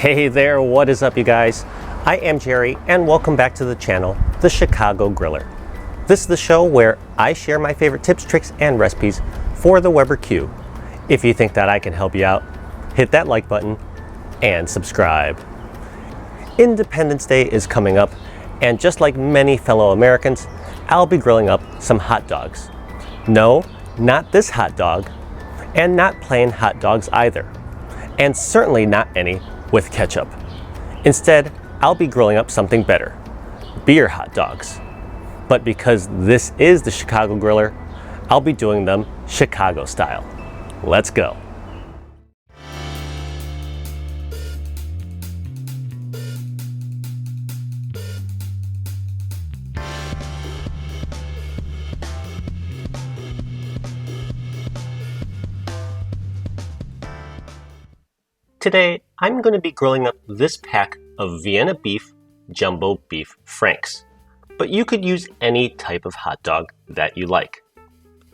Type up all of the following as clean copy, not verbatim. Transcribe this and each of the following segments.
Hey there, what is up you guys? I am Jerry and welcome back to the channel, The Chicago Griller. This is the show where I share my favorite tips, tricks, and recipes for the Weber Q. If you think that I can help you out, hit that like button and subscribe. Independence Day is coming up, and just like many fellow Americans, I'll be grilling up some hot dogs. No, not this hot dog, and not plain hot dogs either, and certainly not any with ketchup. Instead, I'll be grilling up something better, beer hot dogs. But because this is the Chicago Griller, I'll be doing them Chicago style. Let's go. Today, I'm going to be grilling up this pack of Vienna beef jumbo beef franks, but you could use any type of hot dog that you like.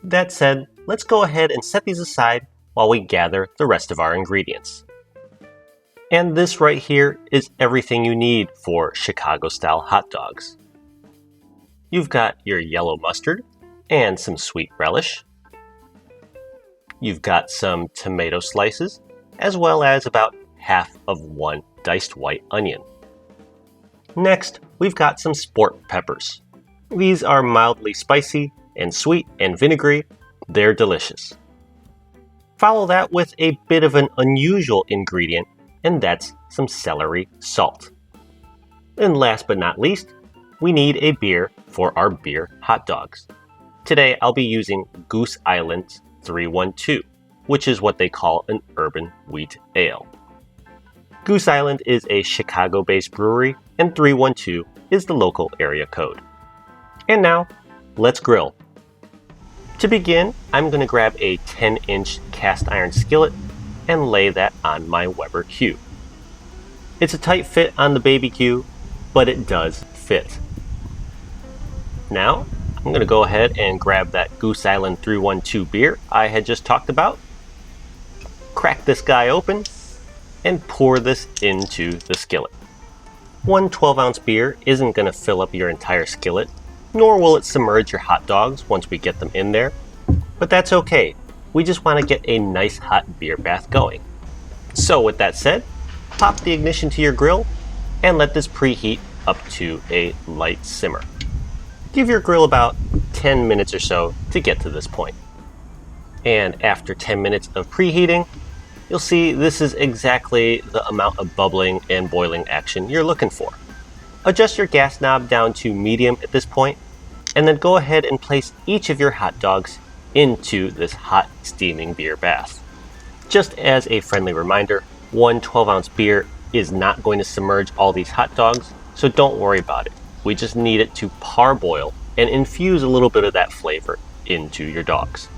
That said, let's go ahead and set these aside while we gather the rest of our ingredients. And this right here is everything you need for Chicago-style hot dogs. You've got your yellow mustard and some sweet relish. You've got some tomato slices, as well as about half of one diced white onion. Next, we've got some sport peppers. These are mildly spicy and sweet and vinegary. They're delicious. Follow that with a bit of an unusual ingredient, and that's some celery salt. And last but not least, we need a beer for our beer hot dogs. Today I'll be using Goose Island's 312. Which is what they call an urban wheat ale. Goose Island is a Chicago-based brewery, and 312 is the local area code. And now, let's grill. To begin, I'm going to grab a 10-inch cast iron skillet and lay that on my Weber Q. It's a tight fit on the baby Q, but it does fit. Now, I'm going to go ahead and grab that Goose Island 312 beer I had just talked about. Crack this guy open and pour this into the skillet. One 12-ounce beer isn't going to fill up your entire skillet, nor will it submerge your hot dogs once we get them in there, but that's okay. We just want to get a nice hot beer bath going. So with that said, pop the ignition to your grill and let this preheat up to a light simmer. Give your grill about 10 minutes or so to get to this point. And after 10 minutes of preheating, you'll see this is exactly the amount of bubbling and boiling action you're looking for. Adjust your gas knob down to medium at this point, and then go ahead and place each of your hot dogs into this hot steaming beer bath. Just as a friendly reminder, one 12-ounce beer is not going to submerge all these hot dogs, so don't worry about it. We just need it to parboil and infuse a little bit of that flavor into your dogs.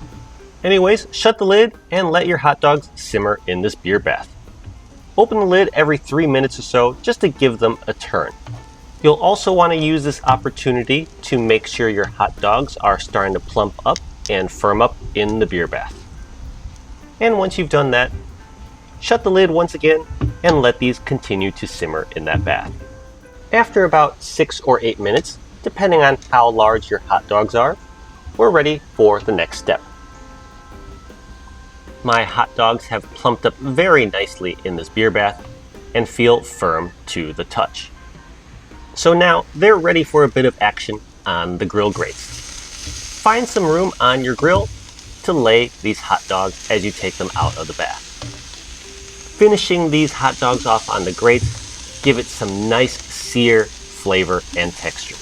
Anyways, shut the lid and let your hot dogs simmer in this beer bath. Open the lid every 3 minutes or so just to give them a turn. You'll also want to use this opportunity to make sure your hot dogs are starting to plump up and firm up in the beer bath. And once you've done that, shut the lid once again and let these continue to simmer in that bath. After about 6 or 8 minutes, depending on how large your hot dogs are, we're ready for the next step. My hot dogs have plumped up very nicely in this beer bath and feel firm to the touch. So now they're ready for a bit of action on the grill grates. Find some room on your grill to lay these hot dogs as you take them out of the bath. Finishing these hot dogs off on the grates give it some nice sear, flavor, and texture.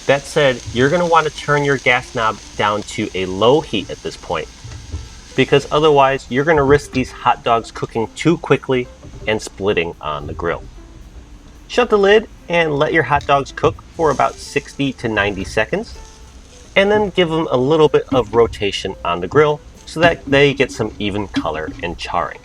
That said, you're going to want to turn your gas knob down to a low heat at this point, because otherwise you're going to risk these hot dogs cooking too quickly and splitting on the grill. Shut the lid and let your hot dogs cook for about 60 to 90 seconds, and then give them a little bit of rotation on the grill so that they get some even color and charring.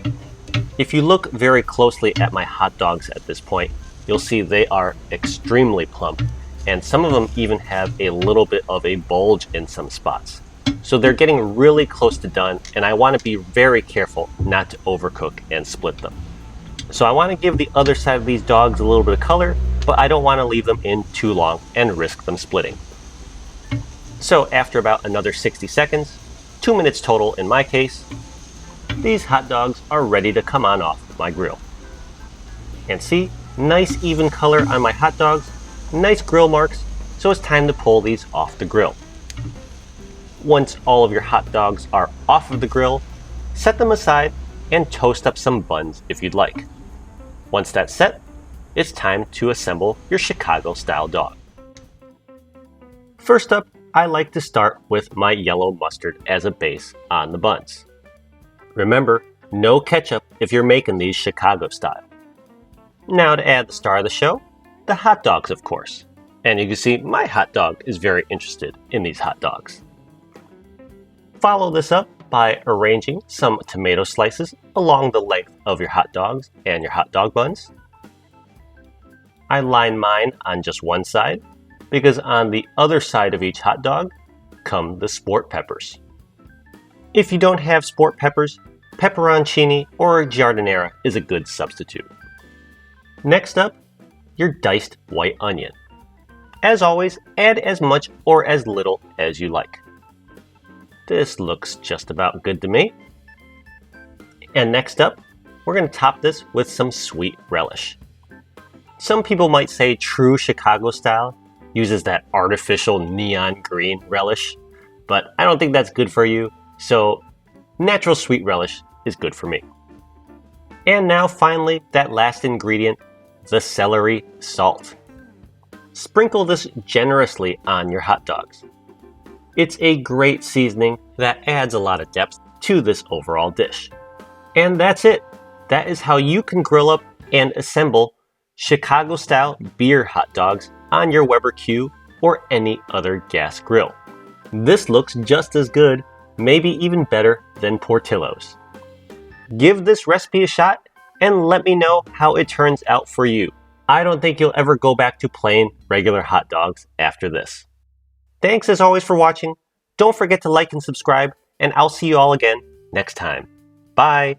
If you look very closely at my hot dogs at this point, you'll see they are extremely plump, and some of them even have a little bit of a bulge in some spots. So they're getting really close to done, and I want to be very careful not to overcook and split them. So I want to give the other side of these dogs a little bit of color, but I don't want to leave them in too long and risk them splitting. So after about another 60 seconds, 2 minutes total in my case, these hot dogs are ready to come on off my grill. And see, nice even color on my hot dogs, nice grill marks, so it's time to pull these off the grill. Once all of your hot dogs are off of the grill, set them aside and toast up some buns if you'd like. Once that's set, it's time to assemble your Chicago style dog. First up, I like to start with my yellow mustard as a base on the buns. Remember, no ketchup if you're making these Chicago style. Now to add the star of the show, the hot dogs of course. And you can see my hot dog is very interested in these hot dogs. Follow this up by arranging some tomato slices along the length of your hot dogs and your hot dog buns. I line mine on just one side because on the other side of each hot dog come the sport peppers. If you don't have sport peppers, pepperoncini or giardiniera is a good substitute. Next up, your diced white onion. As always, add as much or as little as you like. This looks just about good to me. And next up, we're going to top this with some sweet relish. Some people might say true Chicago style uses that artificial neon green relish, but I don't think that's good for you, so natural sweet relish is good for me. And now finally, that last ingredient, the celery salt. Sprinkle this generously on your hot dogs. It's a great seasoning that adds a lot of depth to this overall dish. And that's it. That is how you can grill up and assemble Chicago-style beer hot dogs on your Weber Q or any other gas grill. This looks just as good, maybe even better than Portillo's. Give this recipe a shot and let me know how it turns out for you. I don't think you'll ever go back to plain regular hot dogs after this. Thanks as always for watching. Don't forget to like and subscribe, and I'll see you all again next time. Bye!